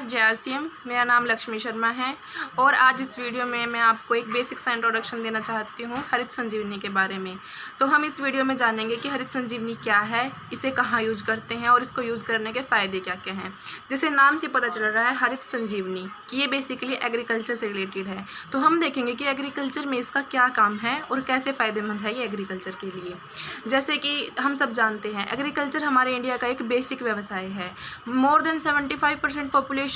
नमस्कार JRCM, मेरा नाम लक्ष्मी शर्मा है और आज इस वीडियो में मैं आपको एक बेसिक सा इंट्रोडक्शन देना चाहती हूँ हरित संजीवनी के बारे में। तो हम इस वीडियो में जानेंगे कि हरित संजीवनी क्या है, इसे कहाँ यूज़ करते हैं और इसको यूज़ करने के फ़ायदे क्या क्या हैं। जैसे नाम से पता चल रहा है हरित संजीवनी कि ये बेसिकली एग्रीकल्चर से रिलेटेड है। तो हम देखेंगे कि एग्रीकल्चर में इसका क्या काम है और कैसे फ़ायदेमंद है ये एग्रीकल्चर के लिए। जैसे कि हम सब जानते हैं एग्रीकल्चर हमारे इंडिया का एक बेसिक व्यवसाय है। मोर देन 75% पॉपुलेशन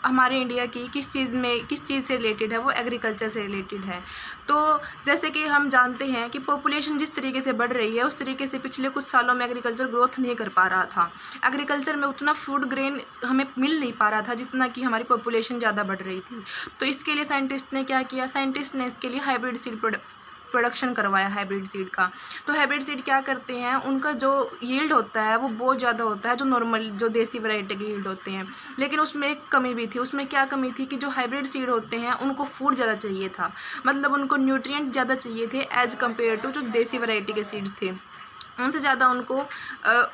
हमारे इंडिया की किस चीज़ से रिलेटेड है, वो एग्रीकल्चर से रिलेटेड है। तो जैसे कि हम जानते हैं कि पॉपुलेशन जिस तरीके से बढ़ रही है उस तरीके से पिछले कुछ सालों में एग्रीकल्चर ग्रोथ नहीं कर पा रहा था। एग्रीकल्चर में उतना फूड ग्रेन हमें मिल नहीं पा रहा था जितना कि हमारी पॉपुलेशन ज़्यादा बढ़ रही थी। तो इसके लिए साइंटिस्ट ने क्या किया, साइंटिस्ट ने इसके लिए हाइब्रिड सीड प्रोडक्शन करवाया हाइब्रिड सीड का। तो हाइब्रिड सीड क्या करते हैं, उनका जो यील्ड होता है वो बहुत ज़्यादा होता है जो नॉर्मल जो देसी वैरायटी के यील्ड होते हैं। लेकिन उसमें एक कमी भी थी। उसमें क्या कमी थी कि जो हाइब्रिड सीड होते हैं उनको फूड ज़्यादा चाहिए था, मतलब उनको न्यूट्रिएंट ज़्यादा चाहिए थे एज़ कम्पेयर टू जो देसी वैरायटी के सीड्स थे, उनसे ज़्यादा उनको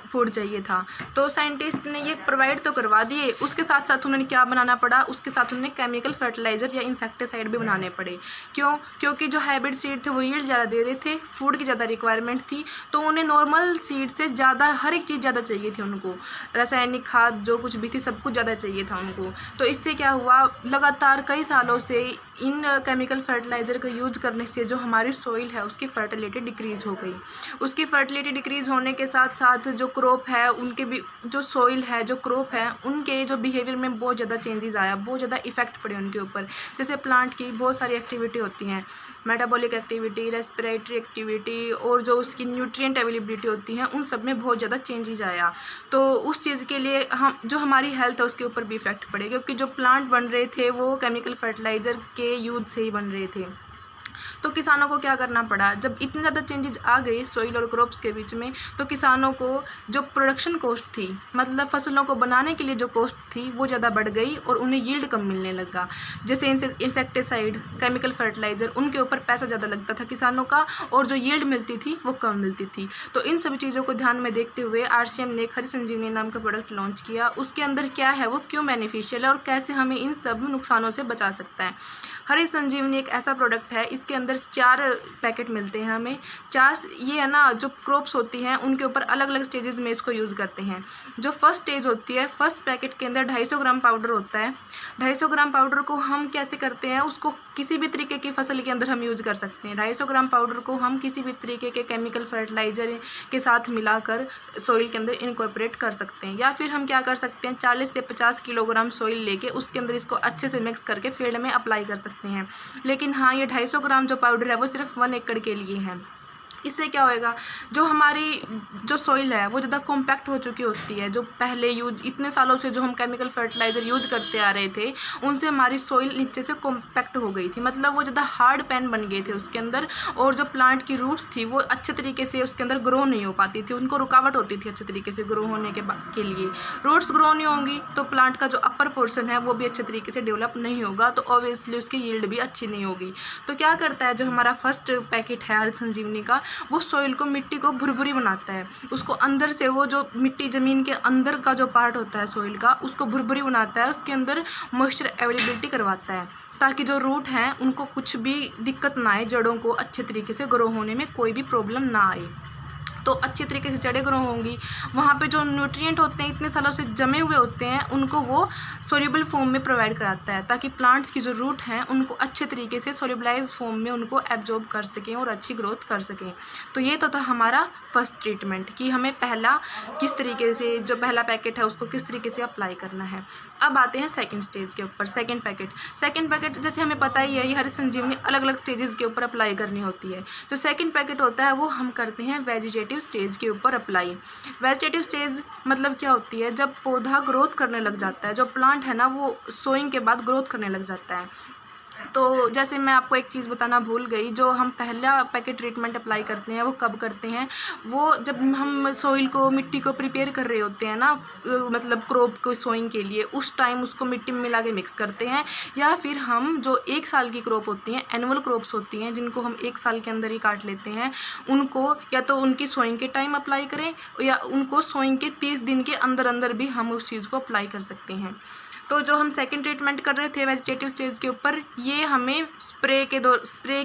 फूड चाहिए था। तो साइंटिस्ट ने ये प्रोवाइड तो करवा दिए, उसके साथ साथ उन्हें क्या बनाना पड़ा, उसके साथ उन्हें केमिकल फर्टिलाइज़र या इंसेक्टिसाइड भी बनाने पड़े। क्योंकि जो हाइब्रिड सीड थे वो यील्ड ज़्यादा दे रहे थे, फूड की ज़्यादा रिक्वायरमेंट थी, तो उन्हें नॉर्मल सीड से ज़्यादा हर एक चीज़ ज़्यादा चाहिए थी उनको। रासायनिक खाद जो कुछ भी थी सब कुछ ज़्यादा चाहिए था उनको। तो इससे क्या हुआ, लगातार कई सालों से इन केमिकल फर्टिलाइज़र का यूज़ करने से जो हमारी सॉइल है उसकी फर्टिलिटी डिक्रीज़ हो गई। उसकी फर्टिलिटी डिक्रीज़ होने के साथ साथ जो क्रॉप है उनके भी, जो सॉइल है जो क्रॉप है उनके जो बिहेवियर में बहुत ज़्यादा चेंजेस आया, बहुत ज़्यादा इफेक्ट पड़े उनके ऊपर। जैसे प्लांट की बहुत सारी एक्टिविटी होती हैं, मेटाबॉलिक एक्टिविटी, रेस्पिरेटरी एक्टिविटी और जो उसकी न्यूट्रिएंट अवेलेबिलिटी होती है उन सब में बहुत ज़्यादा चेंजेस आया। तो उस चीज़ के लिए हम जो हमारी हेल्थ है उसके ऊपर भी इफेक्ट पड़े, क्योंकि जो प्लांट बन रहे थे वो केमिकल फर्टिलाइज़र के यूज़ से ही बन रहे थे। तो किसानों को क्या करना पड़ा, जब इतने ज़्यादा चेंजेस आ गए सॉइल और क्रॉप्स के बीच में, तो किसानों को जो प्रोडक्शन कॉस्ट थी, मतलब फसलों को बनाने के लिए जो कॉस्ट थी वो ज़्यादा बढ़ गई और उन्हें यील्ड कम मिलने लगा। जैसे इंसेक्टिसाइड, केमिकल फर्टिलाइज़र, उनके ऊपर पैसा ज़्यादा लगता था किसानों का और जो यील्ड मिलती थी वो कम मिलती थी। तो इन सभी चीज़ों को ध्यान में देखते हुए RCM ने एक हरित संजीवनी नाम का प्रोडक्ट लॉन्च किया। उसके अंदर क्या है, वो क्यों बेनिफिशियल है और कैसे हमें इन सब नुकसानों से बचा सकता है। हरित संजीवनी एक ऐसा प्रोडक्ट है, इसके अंदर 4 पैकेट मिलते हैं हमें। 4 ये है ना, जो क्रॉप्स होती हैं उनके ऊपर अलग अलग स्टेजेस में इसको यूज़ करते हैं। जो फर्स्ट स्टेज होती है, फर्स्ट पैकेट के अंदर 250 ग्राम पाउडर होता है। 250 ग्राम पाउडर को हम कैसे करते हैं, उसको किसी भी तरीके की फसल के अंदर हम यूज़ कर सकते हैं। 250 ग्राम पाउडर को हम किसी भी तरीके के केमिकल फर्टिलाइज़र के साथ मिलाकर सॉइल के अंदर इनकॉर्पोरेट कर सकते हैं। या फिर हम क्या कर सकते हैं, 40 से 50 किलोग्राम सॉइल लेके उसके अंदर इसको अच्छे से मिक्स करके फील्ड में अप्लाई कर सकते हैं। लेकिन हाँ, ये 250 ग्राम जो पाउडर है वो सिर्फ 1 एकड़ के लिए है। इससे क्या होएगा, जो हमारी जो सॉइल है वो ज़्यादा कॉम्पैक्ट हो चुकी होती है। जो पहले इतने सालों से जो हम केमिकल फर्टिलाइज़र यूज़ करते आ रहे थे उनसे हमारी सॉइल नीचे से कॉम्पैक्ट हो गई थी, मतलब वो ज़्यादा हार्ड पैन बन गए थे उसके अंदर। और जो प्लांट की रूट्स थी वो अच्छे तरीके से उसके अंदर ग्रो नहीं हो पाती थी, उनको रुकावट होती थी अच्छे तरीके से ग्रो होने के लिए। रूट्स ग्रो नहीं होंगी तो प्लांट का जो अपर पोर्शन है वो भी अच्छे तरीके से डेवलप नहीं होगा, तो ऑब्वियसली उसकी यील्ड भी अच्छी नहीं होगी। तो क्या करता है जो हमारा फर्स्ट पैकेट है हरित संजीवनी का, वो सॉइल को, मिट्टी को भुरभुरी बनाता है। उसको अंदर से, वो जो मिट्टी ज़मीन के अंदर का जो पार्ट होता है सॉइल का, उसको भुरभुरी बनाता है, उसके अंदर मॉइस्चर अवेलेबिलिटी करवाता है, ताकि जो रूट हैं उनको कुछ भी दिक्कत ना आए, जड़ों को अच्छे तरीके से ग्रो होने में कोई भी प्रॉब्लम ना आए। तो अच्छे तरीके से जड़ें ग्रो होंगी। वहाँ पे जो न्यूट्रिएंट होते हैं इतने सालों से जमे हुए होते हैं उनको वो सोल्यूबल फॉर्म में प्रोवाइड कराता है, ताकि प्लांट्स की जो रूट हैं उनको अच्छे तरीके से सोल्यूबलाइज फॉर्म में उनको एब्जॉर्ब कर सकें और अच्छी ग्रोथ कर सकें। तो ये तो था हमारा फर्स्ट ट्रीटमेंट कि हमें पहला किस तरीके से, जो पहला पैकेट है उसको किस तरीके से अप्लाई करना है। अब आते हैं सेकेंड स्टेज के ऊपर, सेकेंड पैकेट जैसे हमें पता ही है ये हरित संजीवनी अलग अलग स्टेजेस के ऊपर अप्लाई करनी होती है। जो सेकेंड पैकेट होता है वो हम करते हैं वेजिटेटिव स्टेज के ऊपर अप्लाई। वेजिटेटिव स्टेज मतलब क्या होती है, जब पौधा ग्रोथ करने लग जाता है, जो प्लांट है ना वो सोइंग के बाद ग्रोथ करने लग जाता है। तो जैसे मैं आपको एक चीज़ बताना भूल गई, जो हम पहला पैकेट ट्रीटमेंट अप्लाई करते हैं वो कब करते हैं, वो जब हम सॉइल को, मिट्टी को प्रिपेयर कर रहे होते हैं ना, मतलब क्रॉप को सोइंग के लिए, उस टाइम उसको मिट्टी में मिला के मिक्स करते हैं। या फिर हम जो 1 साल की क्रॉप होती हैं, एनुअल क्रॉप्स होती हैं जिनको हम 1 साल के अंदर ही काट लेते हैं, उनको या तो उनकी सोइंग के टाइम अप्लाई करें या उनको सोइंग के 30 दिन के अंदर अंदर भी हम उस चीज़ को अप्लाई कर सकते हैं। तो जो हम सेकंड ट्रीटमेंट कर रहे थे वेजिटेटिव स्टेज के ऊपर, ये हमें स्प्रे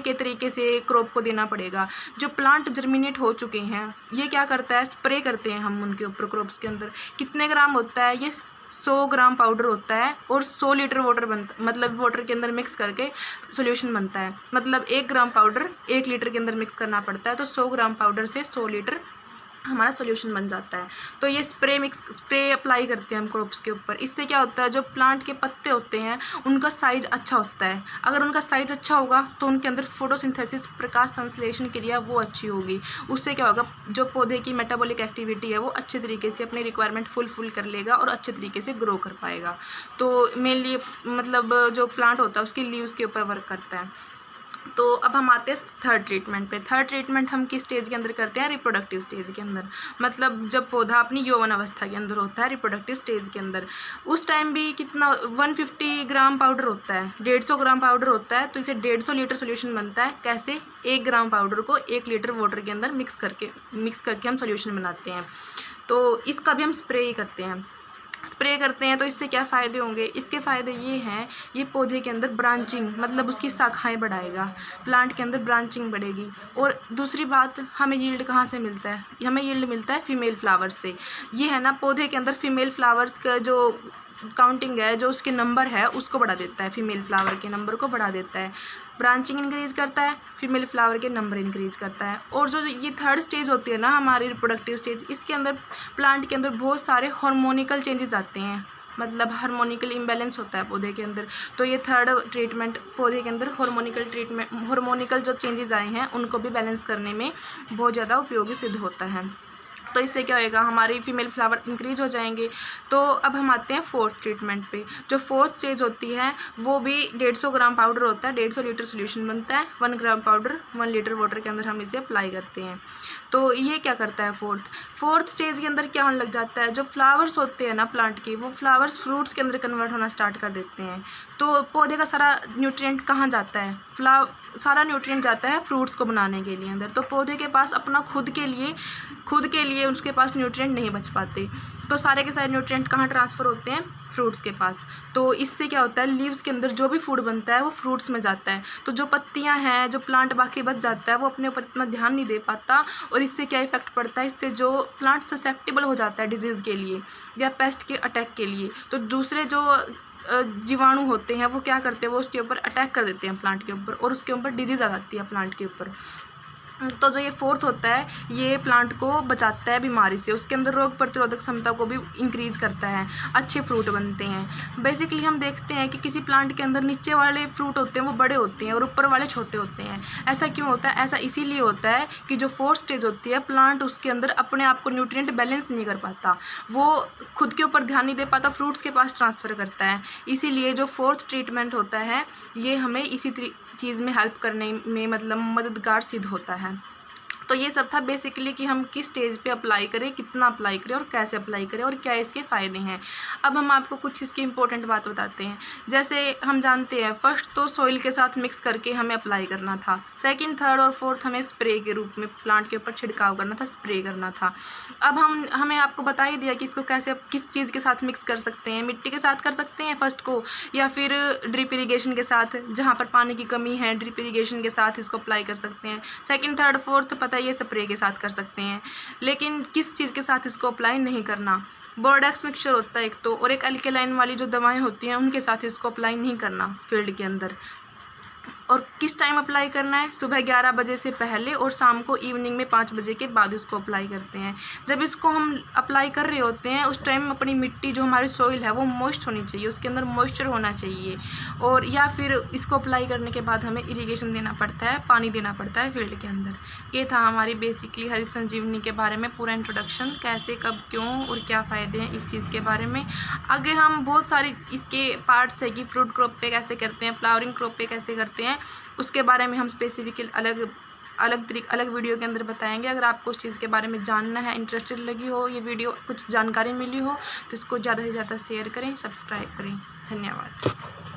के तरीके से क्रॉप को देना पड़ेगा। जो प्लांट जर्मिनेट हो चुके हैं, ये क्या करता है, स्प्रे करते हैं हम उनके ऊपर क्रॉप्स के अंदर। कितने ग्राम होता है ये, 100 ग्राम पाउडर होता है और 100 लीटर वाटर बनता, मतलब वाटर के अंदर मिक्स करके सॉल्यूशन बनता है। मतलब 1 ग्राम पाउडर 1 लीटर के अंदर मिक्स करना पड़ता है, तो 100 ग्राम पाउडर से 100 लीटर हमारा सॉल्यूशन बन जाता है। तो ये स्प्रे अप्लाई करते हैं हम क्रॉप्स के ऊपर। इससे क्या होता है, जो प्लांट के पत्ते होते हैं उनका साइज़ अच्छा होता है। अगर उनका साइज़ अच्छा होगा तो उनके अंदर फोटोसिंथेसिस, प्रकाश संश्लेषण क्रिया वो अच्छी होगी। उससे क्या होगा, जो पौधे की मेटाबॉलिक एक्टिविटी है वो अच्छे तरीके से अपनी रिक्वायरमेंट फुलफिल कर लेगा और अच्छे तरीके से ग्रो कर पाएगा। तो मेनली मतलब जो प्लांट होता है उसकी लीव्स के ऊपर वर्क करता है। तो अब हम आते हैं थर्ड ट्रीटमेंट पे। थर्ड ट्रीटमेंट हम किस स्टेज के अंदर करते हैं, रिप्रोडक्टिव स्टेज के अंदर। मतलब जब पौधा अपनी यौवन अवस्था के अंदर होता है, रिप्रोडक्टिव स्टेज के अंदर, उस टाइम भी कितना 150 ग्राम पाउडर होता है, 150 ग्राम पाउडर होता है। तो इसे 150 लीटर सोल्यूशन बनता है। कैसे, 1 ग्राम पाउडर को 1 लीटर वाटर के अंदर मिक्स करके हम सोल्यूशन बनाते हैं। तो इसका भी हम स्प्रे ही करते हैं। तो इससे क्या फ़ायदे होंगे, इसके फ़ायदे ये हैं, ये पौधे के अंदर ब्रांचिंग, मतलब उसकी शाखाएं बढ़ाएगा, प्लांट के अंदर ब्रांचिंग बढ़ेगी। और दूसरी बात, हमें यील्ड कहाँ से मिलता है, हमें यील्ड मिलता है फीमेल फ्लावर्स से। ये है ना, पौधे के अंदर फीमेल फ्लावर्स का जो काउंटिंग है, जो उसके नंबर है उसको बढ़ा देता है, फीमेल फ्लावर के नंबर को बढ़ा देता है। ब्रांचिंग इंक्रीज करता है, फीमेल फ्लावर के नंबर इंक्रीज करता है। और जो ये थर्ड स्टेज होती है ना हमारी रिप्रोडक्टिव स्टेज, इसके अंदर प्लांट के अंदर बहुत सारे हार्मोनिकल चेंजेस आते हैं, मतलब हार्मोनिकल इम्बैलेंस होता है पौधे के अंदर। तो ये थर्ड ट्रीटमेंट पौधे के अंदर हार्मोनिकल जो चेंजेस आए हैं उनको भी बैलेंस करने में बहुत ज़्यादा उपयोगी सिद्ध होता है। तो इससे क्या होएगा, हमारी फीमेल फ्लावर इंक्रीज हो जाएंगे। तो अब हम आते हैं फोर्थ ट्रीटमेंट पे। जो फोर्थ स्टेज होती है वो भी 150 ग्राम पाउडर होता है, 150 लीटर सोल्यूशन बनता है। 1 ग्राम पाउडर 1 लीटर वाटर के अंदर हम इसे अप्लाई करते हैं। तो ये क्या करता है, फोर्थ स्टेज के अंदर क्या होने लग जाता है, जो फ्लावर्स होते हैं ना प्लांट के, वो फ्लावर्स फ्रूट्स के अंदर कन्वर्ट होना स्टार्ट कर देते हैं। तो पौधे का सारा न्यूट्रिएंट कहाँ जाता है, सारा न्यूट्रिएंट जाता है फ्रूट्स को बनाने के लिए अंदर। तो पौधे के पास अपना खुद के लिए उसके पास न्यूट्रिएंट नहीं बच पाते। तो सारे के सारे न्यूट्रिएंट कहाँ ट्रांसफ़र होते हैं, फ्रूट्स के पास। तो इससे क्या होता है, लीव्स के अंदर जो भी फूड बनता है वो फ्रूट्स में जाता है। तो जो पत्तियां हैं, जो प्लांट बाकी बच जाता है, वो अपने ऊपर इतना ध्यान नहीं दे पाता। और इससे क्या इफेक्ट पड़ता है, इससे जो प्लांट ससेप्टेबल हो जाता है डिजीज़ के लिए या पेस्ट के अटैक के लिए। तो दूसरे जो जीवाणु होते हैं वो क्या करते हैं, वो उसके ऊपर अटैक कर देते हैं प्लांट के ऊपर, और उसके ऊपर डिजीज़ आ जाती है प्लांट के ऊपर। तो जो ये फोर्थ होता है, ये प्लांट को बचाता है बीमारी से, उसके अंदर रोग प्रतिरोधक क्षमता को भी इंक्रीज़ करता है, अच्छे फ्रूट बनते हैं। बेसिकली हम देखते हैं कि किसी प्लांट के अंदर नीचे वाले फ्रूट होते हैं वो बड़े होते हैं और ऊपर वाले छोटे होते हैं। ऐसा क्यों होता है, ऐसा इसीलिए होता है कि जो फोर्थ स्टेज होती है, प्लांट उसके अंदर अपने आप को न्यूट्रिएंट बैलेंस नहीं कर पाता, वो खुद के ऊपर ध्यान नहीं दे पाता, फ्रूट्स के पास ट्रांसफ़र करता है। इसीलिए जो फोर्थ ट्रीटमेंट होता है ये हमें इसी चीज़ में हेल्प करने में मतलब मददगार सिद्ध होता है। तो ये सब था बेसिकली कि हम किस स्टेज पे अप्लाई करें, कितना अप्लाई करें और कैसे अप्लाई करें और क्या इसके फ़ायदे हैं। अब हम आपको कुछ इसकी इंपॉर्टेंट बात बताते हैं। जैसे हम जानते हैं, फर्स्ट तो सॉइल के साथ मिक्स करके हमें अप्लाई करना था, सेकंड, थर्ड और फोर्थ हमें स्प्रे के रूप में प्लांट के ऊपर छिड़काव करना था, स्प्रे करना था। अब हमें आपको बता ही दिया कि इसको कैसे, किस चीज़ के साथ मिक्स कर सकते हैं। मिट्टी के साथ कर सकते हैं फर्स्ट को, या फिर ड्रिप इरीगेशन के साथ, जहाँ पर पानी की कमी है ड्रिप इरीगेशन के साथ इसको अप्लाई कर सकते हैं। सेकंड, थर्ड, फोर्थ पता ये स्प्रे के साथ कर सकते हैं। लेकिन किस चीज़ के साथ इसको अप्लाई नहीं करना, बोर्डेक्स मिक्सचर होता है एक तो, और एक अल्केलाइन वाली जो दवाएं होती हैं उनके साथ इसको अप्लाई नहीं करना फील्ड के अंदर। और किस टाइम अप्लाई करना है, सुबह 11 बजे से पहले और शाम को इवनिंग में 5 बजे के बाद इसको अप्लाई करते हैं। जब इसको हम अप्लाई कर रहे होते हैं उस टाइम अपनी मिट्टी, जो हमारी सॉइल है वो मॉइस्ट होनी चाहिए, उसके अंदर मॉइस्चर होना चाहिए। और या फिर इसको अप्लाई करने के बाद हमें इरीगेशन देना पड़ता है, पानी देना पड़ता है फील्ड के अंदर। ये था हमारी बेसिकली हरित संजीवनी के बारे में पूरा इंट्रोडक्शन, कैसे, कब, क्यों और क्या फ़ायदे हैं इस चीज़ के बारे में। आगे हम बहुत सारी इसके पार्ट्स है कि फ्रूट क्रॉप पे कैसे करते हैं, फ्लावरिंग क्रॉप पे कैसे करते हैं, उसके बारे में हम स्पेसिफिक अलग वीडियो के अंदर बताएंगे। अगर आपको उस चीज़ के बारे में जानना है, इंटरेस्टेड लगी हो ये वीडियो, कुछ जानकारी मिली हो, तो इसको ज़्यादा से ज़्यादा शेयर करें, सब्सक्राइब करें। धन्यवाद।